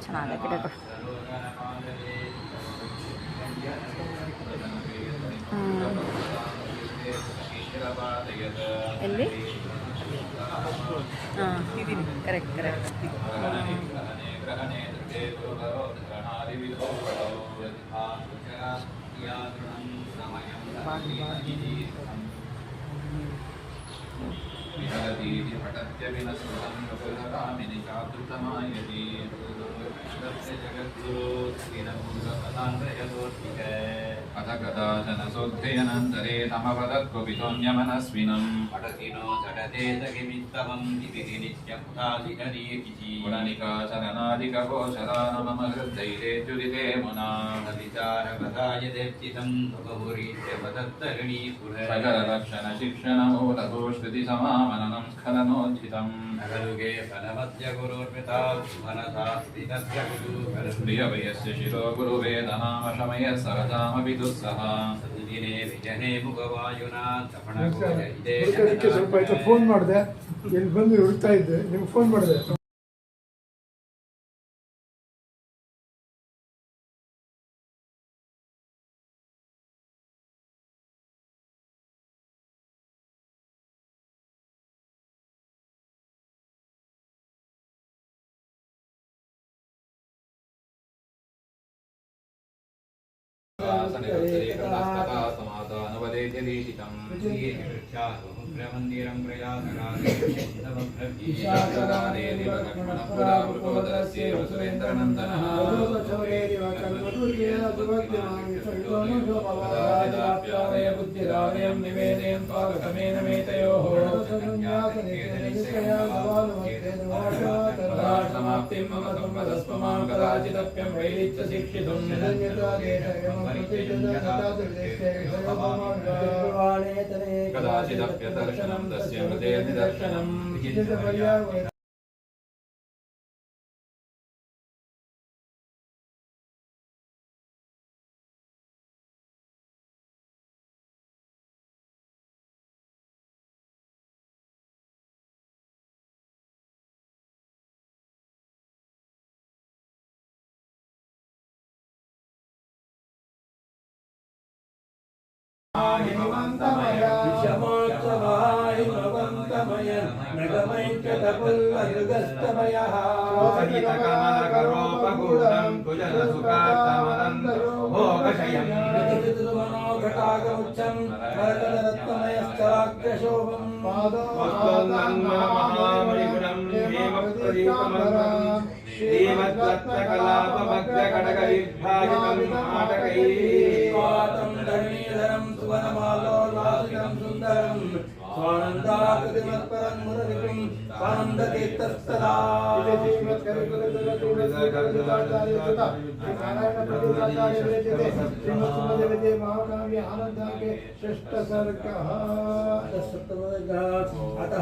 ಚೆನ್ನಾಗೈತೆ ಡೆಕೋರ್. ಎಲ್ಲಿ? ಹಾಂ, ಕರೆಕ್ಟ್ ಕರೆಕ್ಟ್. विहरतीति पठत्य विनस्मृतं वपुलकामिनि चातुतमायति अथ कदाचन सोऽध्ययनान्तरे तमवदत्कुपितोऽन्यमनस्विनं पठति नो झटते स किमित्तमं दिविधि नित्यमुदाधिकरीति गुणनिकाचरणादिककोशरा न मम हृद्दैरेत्युदिते मुना विचारपदाय देप्तितं बहुरीत्य वदत्तरिणीपुर सकललक्षणशिक्षणमूलभूश्रुतिसमामननं स्खलनोज्झितम् नगरुगे फलमद्य गुरुर्वृता मनसा स्थितस्य गुरुप्रियवयस्य शिरो गुरुवेदनामशमयः सहजामपि दुस्सह सद्दिने विजने मुखवायुना तपणगोजयिते ಅದಕ್ಕೆ ಸ್ವಲ್ಪ ಆಯ್ತು ಫೋನ್ ಮಾಡಿದೆ, ಇಲ್ಲಿ ಬಂದು ಹುಡುಕ್ತಾ ಇದ್ದೆ, ನಿಮ್ಗೆ ಫೋನ್ ಮಾಡಿದೆ. मंदिरं प्रयागराजे सुरेन्द्रनन्दनः बुद्धिरालयं निवेदयन् पाकमेन मेतयोः समाप्तिं मम सम्पदस्पमां कदाचिदप्यं वैरिच्य शिक्षितुं कदाचिदप्यदर्शनं तस्य मृते निदर्शनं हिमवन्तमय नगमैकतपुल्लयुगस्तमयः सहितकमलकरोपगूढं कुजलसुखात्तमनन्दरो भोगशयं मनोघटागमुच्चं करकलरत्नमयश्चाग्रशोभं वस्तुन्नन्महामणिगुणं हेमप्रदीपमन्त्रं श्रीमद्रत्नकलापभद्रकटकविभ्राजितं नाटकैः धरणीधरं सुवनमालोल्लासितं सुन्दरं स्वानन्दाकृतिमत्परं मुररिपुं स्वानन्दतीर्थस्तदा श्रेष्ठ सर्गः अतः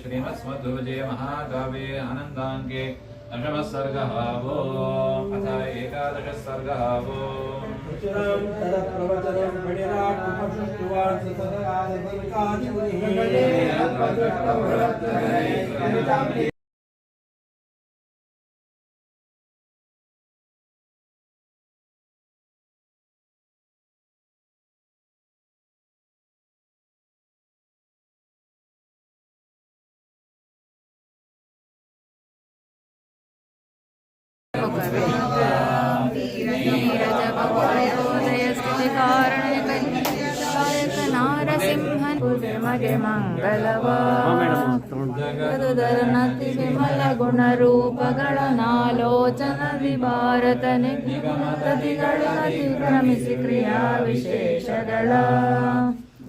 श्रीमत्स्मद्विजय महाकाव्ये आनन्दाङ्के दशमः सर्गः वो अथ एकादशः सर्गः वो ಮಗೆ ಮಂಗಲವಾದುದರನತಿ ವಿಮಲ ಗುಣರೂಪಗಳ ನಾಲೋಚನದಿ ಭಾರತನೆ ತತಿಗಳತಿ ಕ್ರಮಿಸಿ ಕ್ರಿಯಾ ವಿಶೇಷಗಳ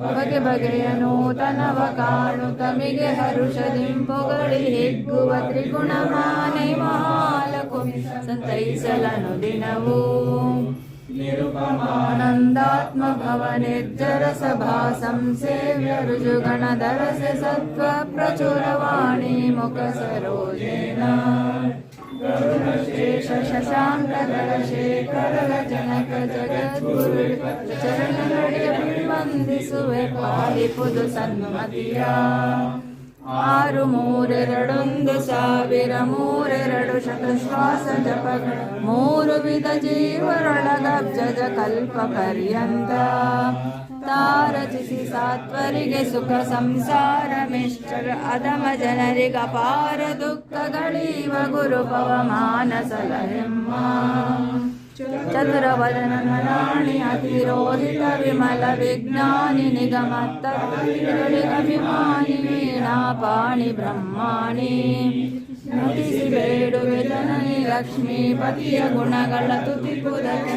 ಬಗೆ ಬಗೆಯ ನೂತನವ ಕಾಣು ತಮಿಗೆ ಹರುಷದಿಂಪುಗಳಿ ಹಿಗ್ಗುವ ತ್ರಿಗುಣಮಾನೆ ಮಹಾಲಕು ಸಂತೈಸಲನು ದಿನವೂ ಆನಂದಾತ್ಮ ಭವ ನಿರ್ಜರ ಸಭಾ ಸಂಸೇವ್ಯ ರುಜುಗಣಧರಸೆ ಸತ್ವ ಪ್ರಚುರವಾಣಿ ಮುಖ ಸರೋಜೇನ ಶೇಷ ಶಶಾಂಕದಳ ಶೇಖರ ಜನಕ ಜಗದ್ಗುರು ಚರಣಗಳಿಗೆ ವಂದಿಸುವೆ ಪಾಲಿಪುದು ಸನ್ಮತಿಯ 6321000 ಶತಶ್ವಾಸ ಜಪಗಳ 3 ವಿಧ ಜೀವರೊಳಗಬ್ಜ ಕಲ್ಪ ಪರ್ಯಂತ ತಾರಚಿಸಿ ಸಾತ್ವರಿಗೆ ಸುಖ ಸಂಸಾರ ಮಿಷ್ಟರ ಅಧಮ ಜನರಿಗ ಅಪಾರ ದುಃಖಗಳೀವ ಗುರು ಪವಮಾನಸಲಹೆಮ್ಮ ಚತುರವದನ ರಾಣಿ ಅತಿರೋಹಿತ ವಿಮಲ ವಿಜ್ಞಾನಿ ನಿಗಮತ್ತಭಿಮಾನಿ ವೀಣಾ ಪಾಣಿ ಬ್ರಹ್ಮಾಣಿ ನಟಿಸಿ ಬೇಡುವೆ ಜನನಿ ಲಕ್ಷ್ಮೀಪತಿಯ ಗುಣಗಳ ತುತಿಪುದಕ್ಕೆ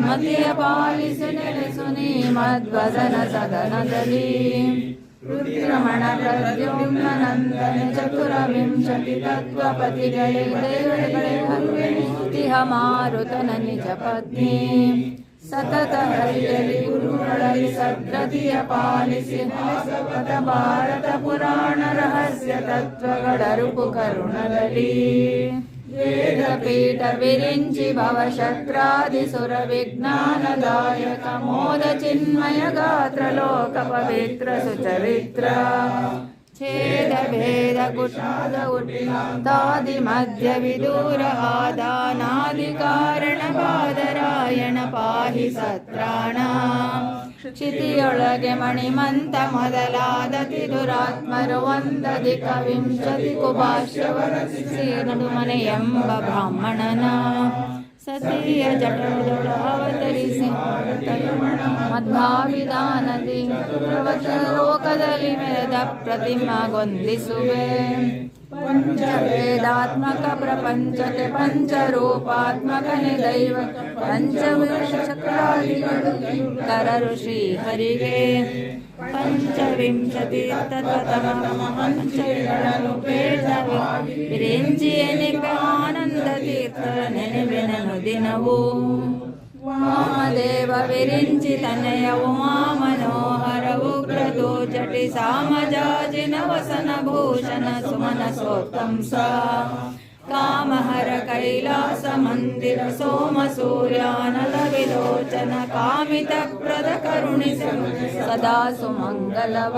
ಮತಿಯ ಪಾಲಿಸಿ ನೆಲೆಸು ನೀ ಮಧ್ವದನ ಸದನದಲ್ಲಿ ರುದ್ರಮಣ ಪ್ರದ್ಯುಮ್ನ ನಂದನ ಚತುರವಿಂಶತಿ ತತ್ವಪತಿಗಳೇ ದೇವರುಗಳೇ ತಿಹ ಮಾರುತನ ನಿಜ ಪತ್ನಿ ಸತತ ಹರಿಯಲಿ ಗುರುಗಳಲ್ಲಿ ಸದ್ಗತಿಯ ಪಾಲಿಸಿ ಸತತ ಭಾರತ ಪುರಾಣ ರಹಸ್ಯ ತತ್ವಗಳ ರೂಪು ಕರುಣದಲ್ಲಿ ವೇದ ಪೀಠ ವಿರಿಂಚಿ ಭವಶಕ್ರಾದಿ ಸುರ ವಿಜ್ಞಾನದಾಯಕ ಮೋದ ಚಿನ್ಮಯ ಗಾತ್ರ ಲೋಕ ಪವಿತ್ರ ಸುಚರಿತ್ರ ಛೇದ ಭೇದ ಕುಟಾದ ಉಟ್ಟಾದಿ ಮಧ್ಯ ವಿದೂರ ಆದಾನಾದಿ ಕಾರಣ ಬಾದರಾಯಣ ಪಾಹಿ ಸತ್ರಾಣ ಕ್ಷಿತಿಯೊಳಗೆ ಮಣಿಮಂತ ಮೊದಲಾದತಿ ದುರಾತ್ಮರು ಒಂದಧಿಕ ವಿಂಶತಿ ಕುಭಾಷ್ಯವರಸಿ ನಡುಮನೆ ಎಂಬ ಬ್ರಾಹ್ಮಣನ ಸತಿಯ ಜಟದೊಳ ಅವತರಿಸಿ ಮಧ್ವಾವಿಧಾನದಿ ಲೋಕದಲ್ಲಿ ಮೆರೆದ ಪ್ರತಿಮಾಗೊಂದಿಸುವೆ ಪಂಚವೇದಾತ್ಮಕ ಪ್ರಪಂಚಕ್ಕೆ ಪಂಚರೂಪಾತ್ಮಕನೆ ದೈವ ಪಂಚವಿಂಶಕ್ರಾದಿಗಳು ಕರರು ಶ್ರೀಹರಿಗೆ ಪಂಚವಿಂಶತಿ ಪಂಚಗಳನ್ನು ಬೇಡವಾಗಿ ವಿರಿಂಚಿಯ ನೆಪ ಆನಂದ ತೀರ್ಥರ ನೆನಪಿನನು ದಿನವೂ ವಾಮದೇವ ವಿರಿಂಚಿ ತನಯ ಉಮಾ ಮನೋಹರ ಉಗ್ರದೋ ಜಟಿ ಸಾಮಜಾಜಿನ ವಸನ ಭೂಷಣ ಸುಮನ ಸೋತ್ತಂಸ ಕಾಮಹರ ಕೈಲಾಸ ಮಂದಿರ ಸೋಮ ಸೂರ್ಯಾನಲ ವಿಲೋಚನ ಕಾಮಿತ ಪ್ರದ ಕರುಣಿಸ ಸದಾ ಸುಮಂಗಲವ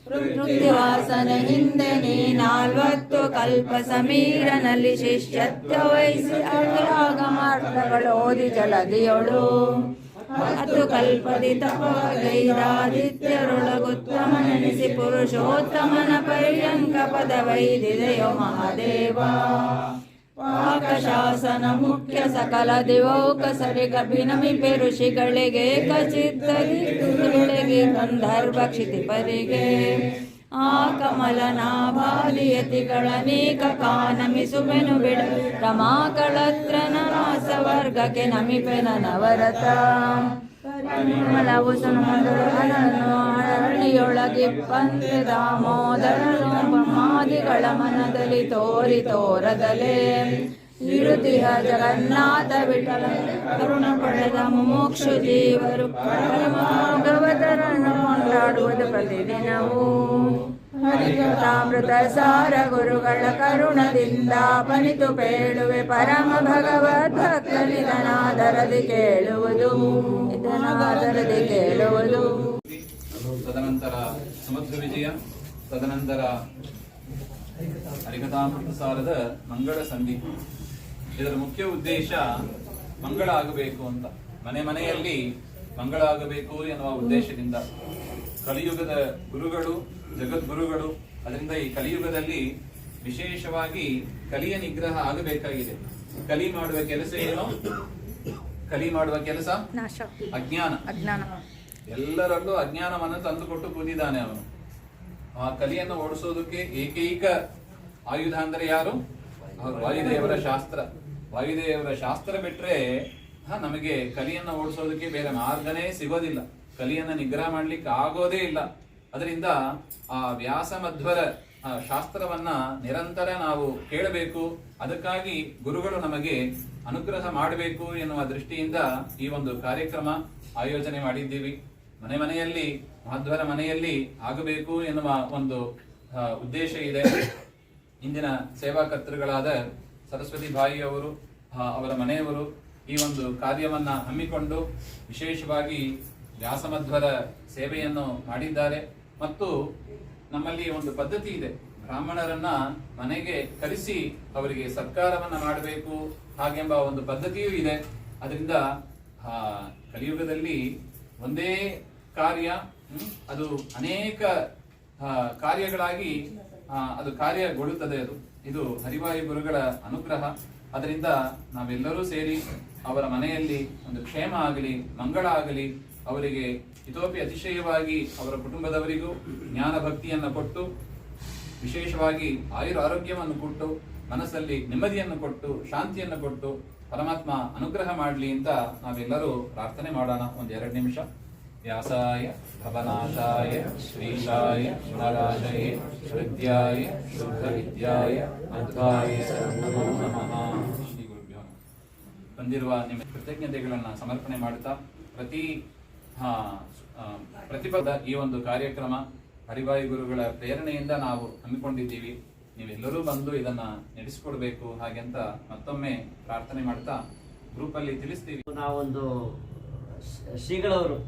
ಮೃತ್ಯುವಾಸನ ಹಿಂದೆ ನೀ 40 ಕಲ್ಪ ಸಮೀರನಲ್ಲಿ ಶಿಷ್ಯತ್ವ ವಹಿಸಿ ಆಗಮಾರ್ಥಗಳೋದಿ ಜಲದಿಯೊಳು 10 ಕಲ್ಪದಿ ತಪಗೈದಾದಿತ್ಯರೊಳಗುತ್ತಮನೆನಿಸಿ ಪುರುಷೋತ್ತಮನ ಪರ್ಯಂಕ ಪದವೈದಿದೆಯೋ ಮಹಾದೇವ ಪಾಕಶಾಸನ ಮುಖ್ಯ ಸಕಲ ದಿವೌಕ ಸರಿಗಭಿನಮಿಪೆ ಋಷಿಗಳಿಗೆ ಕಚಿತ್ತರಿಗೆ ಗಂಧರ್ವ ಕ್ಷಿತಿಪರಿಗೆ ಆ ಕಮಲನಾಭಾದಿಯತಿಗಳನೇಕ ಕಾನಮಿಸುವೆನು ಬಿಡ ರಮಾಕಳತ್ರನ ರಾಸವರ್ಗಕ್ಕೆ ನಮಿಪೆನ ನವರತ ಪರಿಮಳವು ಅರಣಿಯೊಳಗಿಪ್ಪಂತೆ ದಾಮೋದರನು ಬ್ರಹ್ಮಾದಿಗಳ ಮನದಲ್ಲಿ ತೋರದಲೇ ಇರುತಿಹ ಜಗನ್ನಾಥ ವಿಠಲ ಕರುಣ ಪಡೆದ ಮುಮೋಕ್ಷು ಜೀವರು ಭಗವತರನ್ನು ಕೊಂಡಾಡುವುದು ಪ್ರತಿದಿನವೂ ಹರಿಕಥಾಮೃತ ಸಾರ ಗುರುಗಳ ಕರುಣದಿಂದ ಪನಿತು ಪೇಳುವೆ ಪರಮ ಭಗವದ್ ಭಕ್ತನಿದನಾದರದಿ ಕೇಳುವುದು ತದನಂತರ ಸಮುದ್ರ ವಿಜಯ, ತದನಂತರ ಹರಿಕಥಾಮೃತ ಸಾರದ ಮಂಗಳ ಸಂಧಿ. ಇದರ ಮುಖ್ಯ ಉದ್ದೇಶ ಮಂಗಳ ಆಗಬೇಕು ಅಂತ, ಮನೆಯಲ್ಲಿ ಮಂಗಳ ಆಗಬೇಕು ಎನ್ನುವ ಉದ್ದೇಶದಿಂದ ಕಲಿಯುಗದ ಗುರುಗಳು ಜಗದ್ಗುರುಗಳು, ಅದರಿಂದ ಈ ಕಲಿಯುಗದಲ್ಲಿ ವಿಶೇಷವಾಗಿ ಕಲಿಯ ನಿಗ್ರಹ ಆಗಬೇಕಾಗಿದೆ. ಕಲಿ ಮಾಡುವ ಕೆಲಸ ಏನು? ಕಲಿ ಮಾಡುವ ಕೆಲಸ ಅಜ್ಞಾನ. ಎಲ್ಲರಲ್ಲೂ ಅಜ್ಞಾನವನ್ನು ತಂದುಕೊಟ್ಟು ಕೂತಿದ್ದಾನೆ ಅವನು. ಆ ಕಲಿಯನ್ನು ಓಡಿಸೋದಕ್ಕೆ ಏಕೈಕ ಆಯುಧ ಅಂದ್ರೆ ಯಾರು? ವಾಯುದೇವರ ಶಾಸ್ತ್ರ. ವಾಯುದೇವರ ಶಾಸ್ತ್ರ ಬಿಟ್ರೆ ನಮಗೆ ಕಲಿಯನ್ನು ಓಡಿಸೋದಕ್ಕೆ ಬೇರೆ ಮಾರ್ಗನೇ ಸಿಗೋದಿಲ್ಲ. ಕಲಿಯನ್ನು ನಿಗ್ರಹ ಮಾಡ್ಲಿಕ್ಕೆ ಆಗೋದೇ ಇಲ್ಲ. ಅದರಿಂದ ಆ ವ್ಯಾಸ ಮಧ್ವರ ಶಾಸ್ತ್ರವನ್ನ ನಿರಂತರ ನಾವು ಕೇಳಬೇಕು. ಅದಕ್ಕಾಗಿ ಗುರುಗಳು ನಮಗೆ ಅನುಗ್ರಹ ಮಾಡಬೇಕು ಎನ್ನುವ ದೃಷ್ಟಿಯಿಂದ ಈ ಒಂದು ಕಾರ್ಯಕ್ರಮ ಆಯೋಜನೆ ಮಾಡಿದ್ದೀವಿ. ಮನೆಯಲ್ಲಿ ಮಧ್ವರ ಮನೆಯಲ್ಲಿ ಆಗಬೇಕು ಎನ್ನುವ ಒಂದು ಉದ್ದೇಶ ಇದೆ. ಇಂದಿನ ಸೇವಾಕರ್ತೃಗಳಾದ ಸರಸ್ವತಿ ಬಾಯಿ ಅವರು, ಅವರ ಮನೆಯವರು ಈ ಒಂದು ಕಾರ್ಯವನ್ನ ಹಮ್ಮಿಕೊಂಡು ವಿಶೇಷವಾಗಿ ವ್ಯಾಸಮಧ್ವರ ಸೇವೆಯನ್ನು ಮಾಡಿದ್ದಾರೆ. ಮತ್ತು ನಮ್ಮಲ್ಲಿ ಒಂದು ಪದ್ಧತಿ ಇದೆ, ಬ್ರಾಹ್ಮಣರನ್ನ ಮನೆಗೆ ಕರೆಸಿ ಅವರಿಗೆ ಸತ್ಕಾರವನ್ನ ಮಾಡಬೇಕು ಹಾಗೆಂಬ ಒಂದು ಪದ್ಧತಿಯೂ ಇದೆ. ಅದರಿಂದ ಕಲಿಯುಗದಲ್ಲಿ ಒಂದೇ ಕಾರ್ಯ ಅದು ಅನೇಕ ಕಾರ್ಯಗಳಾಗಿ ಅದು ಕಾರ್ಯಗೊಳ್ಳುತ್ತದೆ. ಇದು ಹರಿವಾಯು ಗುರುಗಳ ಅನುಗ್ರಹ. ಅದರಿಂದ ನಾವೆಲ್ಲರೂ ಸೇರಿ ಅವರ ಮನೆಯಲ್ಲಿ ಒಂದು ಕ್ಷೇಮ ಆಗಲಿ, ಮಂಗಳ ಆಗಲಿ, ಅವರಿಗೆ ಇತೋಪಿ ಅತಿಶಯವಾಗಿ ಅವರ ಕುಟುಂಬದವರಿಗೂ ಜ್ಞಾನ ಭಕ್ತಿಯನ್ನು ಕೊಟ್ಟು, ವಿಶೇಷವಾಗಿ ಆರೋಗ್ಯವನ್ನು ಕೊಟ್ಟು, ಮನಸ್ಸಲ್ಲಿ ನೆಮ್ಮದಿಯನ್ನು ಕೊಟ್ಟು, ಶಾಂತಿಯನ್ನು ಕೊಟ್ಟು ಪರಮಾತ್ಮ ಅನುಗ್ರಹ ಮಾಡಲಿ ಅಂತ ನಾವೆಲ್ಲರೂ ಪ್ರಾರ್ಥನೆ ಮಾಡೋಣ. 2 ನಿಮಿಷ. ವ್ಯಾಸಾಯ ಭವನಾಶಾಯ ಶ್ರೀಶಾಯ ಗುಣರಾಶಯೇ ಹೃದ್ಯಾಯ ಶುದ್ಧ ವಿದ್ಯಾಯ ಮಧ್ವಾಯ ನಮೋ ನಮಃ. ಶ್ರೀ ಗುರುಭ್ಯೋ ನಮಃ. ಬಂದಿರುವ ನಿಮ್ಮ ಕೃತಜ್ಞತೆಗಳನ್ನ ಸಮರ್ಪಣೆ ಮಾಡುತ್ತಾ ಪ್ರತಿಪದ ಈ ಒಂದು ಕಾರ್ಯಕ್ರಮ ಹರಿವಾಯು ಗುರುಗಳ ಪ್ರೇರಣೆಯಿಂದ ನಾವು ಹಮ್ಮಿಕೊಂಡಿದ್ದೀವಿ. ನೀವೆಲ್ಲರೂ ಬಂದು ಇದನ್ನ ನಡೆಸಿಕೊಡ್ಬೇಕು ಹಾಗೆಂತ ಮತ್ತೊಮ್ಮೆ ಪ್ರಾರ್ಥನೆ ಮಾಡ್ತಾ ಗ್ರೂಪಲ್ಲಿ ತಿಳಿಸ್ತೀವಿ. ನಾವೊಂದು ಶ್ರೀಗಳವರು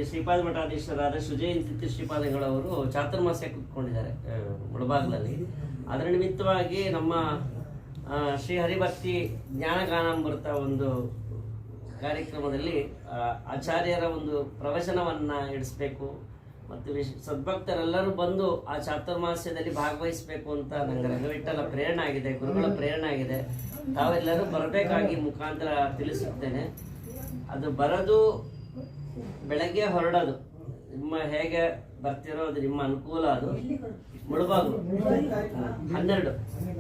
ಶ್ರೀಪಾದ ಮಠಾಧೀಶರಾದ ಸುಜಯನ್ ತಿತ್ತಿ ಶ್ರೀಪಾದಗಳವರು ಚಾತುರ್ಮಾಸ್ಯ ಕೂತ್ಕೊಂಡಿದ್ದಾರೆ ಮುಳಬಾಗ್ಲಲ್ಲಿ. ಅದರ ನಿಮಿತ್ತವಾಗಿ ನಮ್ಮ ಶ್ರೀ ಹರಿಭಕ್ತಿ ಜ್ಞಾನಗಾನಾಮೃತ ಒಂದು ಕಾರ್ಯಕ್ರಮದಲ್ಲಿ ಆಚಾರ್ಯರ ಒಂದು ಪ್ರವಚನವನ್ನ ಇಡಿಸ್ಬೇಕು ಮತ್ತು ಸದ್ಭಕ್ತರೆಲ್ಲರೂ ಬಂದು ಆ ಚಾತುರ್ಮಾಸ್ಯದಲ್ಲಿ ಭಾಗವಹಿಸಬೇಕು ಅಂತ ನಂಗೆ ರಂಗವಿಠಲ ಪ್ರೇರಣೆ ಆಗಿದೆ, ಗುರುಗಳ ಪ್ರೇರಣೆ ಆಗಿದೆ. ತಾವೆಲ್ಲರೂ ಬರಬೇಕಾಗಿ ಮುಖಾಂತರ ತಿಳಿಸುತ್ತೇನೆ. ಅದು ಬರೋದು ಬೆಳಗ್ಗೆ ಹೊರಡೋದು, ನಿಮ್ಮ ಹೇಗೆ ಬರ್ತಿರೋ ಅದು ನಿಮ್ಮ ಅನುಕೂಲ. ಅದು ಮುಳಬಾಗ್ಲು 12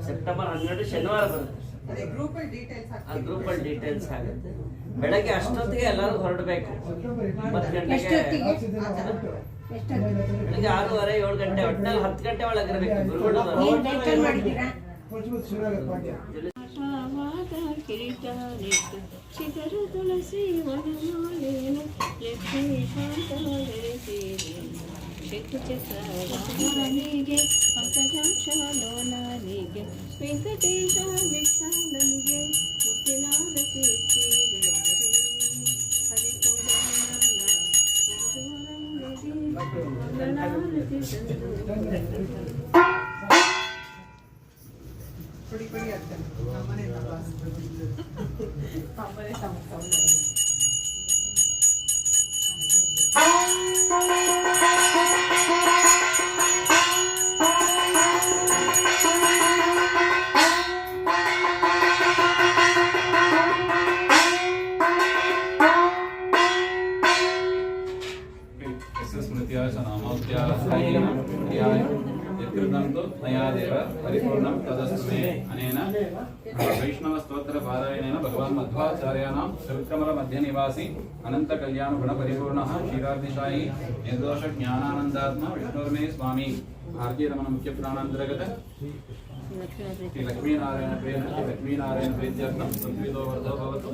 ಸೆಪ್ಟೆಂಬರ್ 12 ಶನಿವಾರ ಬರುತ್ತೆ. ಆ ಗ್ರೂಪಲ್ಲಿ ಡೀಟೇಲ್ಸ್ ಆಗುತ್ತೆ. ಬೆಳಗ್ಗೆ ಅಷ್ಟೊತ್ತಿಗೆ ಎಲ್ಲರೂ ಹೊರಡಬೇಕು. 10 ಗಂಟೆಗೆ, ಬೆಳಗ್ಗೆ 6:30 7 ಗಂಟೆ, ಒಟ್ಟಿನಲ್ಲಿ 10 ಗಂಟೆ ಒಳಗಿರಬೇಕು. ಗುರುಗಳು ಶಿಖರ ತುಳಸಿ ವನಮಾಲೇನು ಲಕ್ಷ್ಮೀ ಶಾಂತವರೆಸಿದೆ ಚಕ್ರನಿಗೆ ಪಂಕಜಾಕ್ಷಲೋಲಾನಿಗೆ ವೆಂಕಟೇಶ ವಿಠಲನಿಗೆ ಮುತ್ತಿನಾದ ಕೀರ್ತಿ ಬೆಳೆದರೆ ಹರಿಪೋದನಾಲ ಮಂಗಳಾರತಿ ತಂದು ಪಡಿ ಆಗ್ತಾನೆ ನಮ್ಮನೆ यस्य स्मृत्या च नामोक्त्या ध्याय यत्कृतं तु मया देव परिपूर्णं तदस्तु मे। अनेन वैष्णवस्तोत्रपारायणेन भगवान् मध्वाचार्याणां त्रिविक्रममध्यनिवासी अनन्तकल्याणगुणपरिपूर्णः क्षीराब्धिशायी निर्दोषज्ञानानन्दात्मा विष्णुर्मे स्वामी भारतीयरमण मुख्यप्राणान्तर्गत श्री लक्ष्मीनारायण प्रीत्यर्थं संविदो वर्धो भवतु।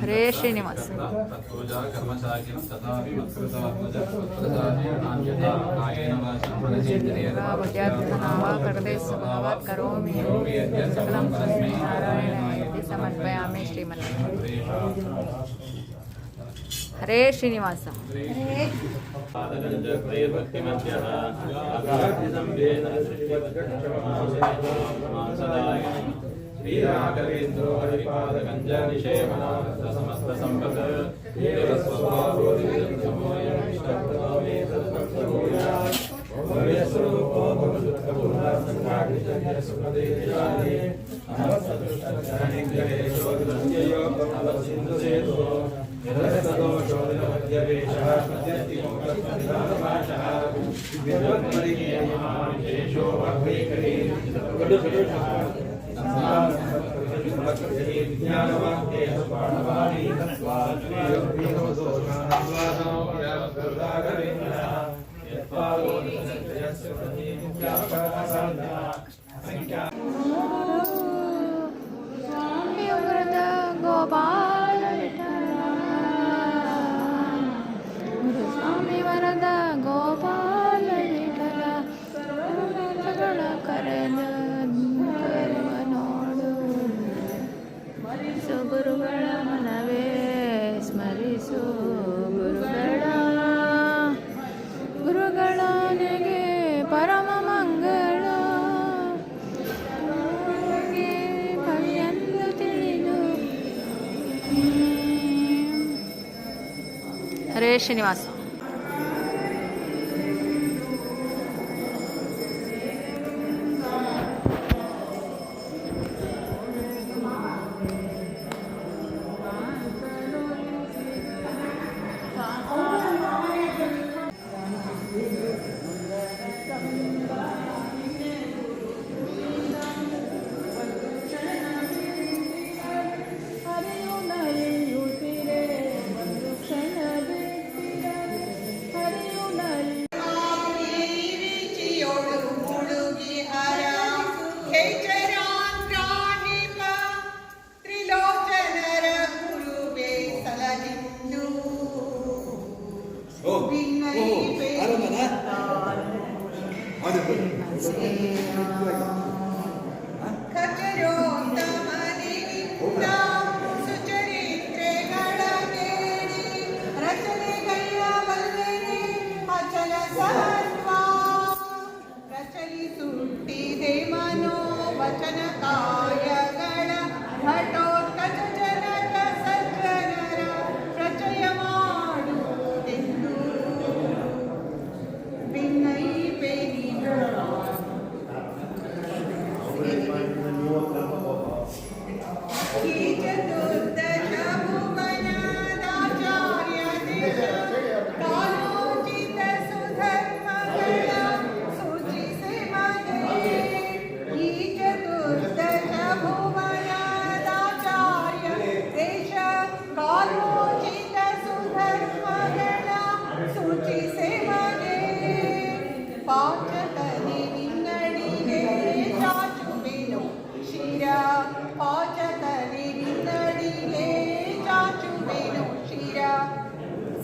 हरे श्रीनिवास। तत्पूजा कर्मचारिणं तथापि मत्कृतात्मज प्रसादेनान्यथा कायेन वाचा मनसेन्द्रियेण भक्त्यात्मना करते स्वभावात् करोमि सकलं तस्मै नारायणाय समर्पयामि श्रीमन्नारायण। हरे श्रीनिवास। श्रीराघवेन्द्रो हरिपादगञ्जनिषेवना समस्त संपत् गोपाल स्वामी वरद गोपाल विठल करेದ ನೋಡು ಗುರುಗಳ ಮನವೇ ಸ್ಮರಿಸು ಗುರುಗಳನೆಗೆ ಪರಮ ಮಂಗಳ ಎಂದು ತಿಳಿದು ಹರೇ ಶ್ರೀನಿವಾಸ.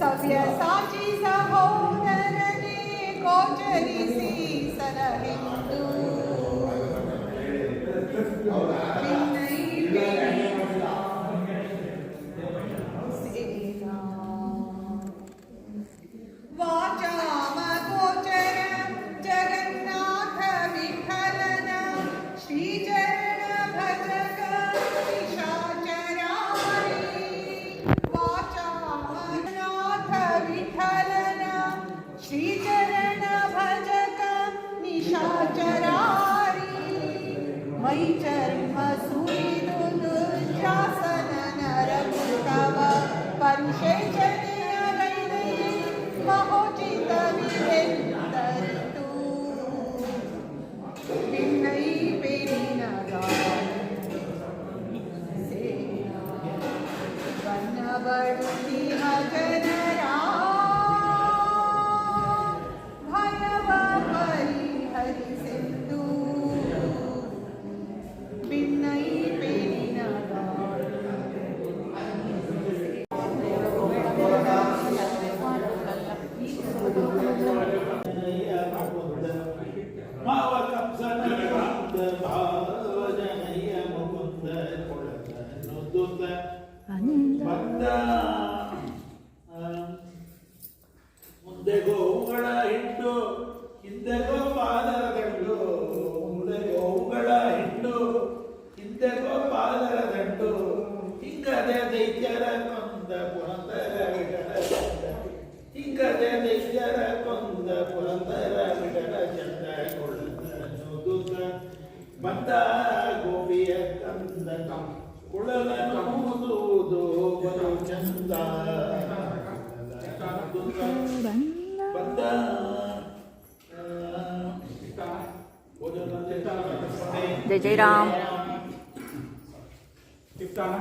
सव्यसाची सहोदरने गोचरिसी सरहिंदू चरण ಬಡುತ್ತಿಹ ಜನರ ಭಯವ ಪರಿಹರಿಸೆಂದು ಬಿನ್ನೈ ಪೇನಿನ ಮುಂದೆ ಗೋವುಗಳ ಹಿಂಡು ಹಿಂದೆ ಗೋಪಾಲರ ದಂಡು ಮುಂದೆ ಗೋವುಗಳ ಹಿಂಡು ಹಿಂದೆ ಗೋಪಾಲರ ದಂಡು ಹಿಂಗದೆ ದೈತ್ಯರ ಕೊಂದ ಪುರಂದರ ವಿಠಲ ಹಿಂಗದೆ ದೈತ್ಯರ ಕೊಂದ ಪುರಂದರ ವಿಠಲ ಚಂದ ಕೊಳ್ಳದ ಬಂದ ಗೋಪಿಯ ಕಂದ ಕುಳಲೂದು ಬರು ಚಂದ ಬಂದ ಜೈ ಜೈ ರಾಮ್. ಇರ್ತಾನ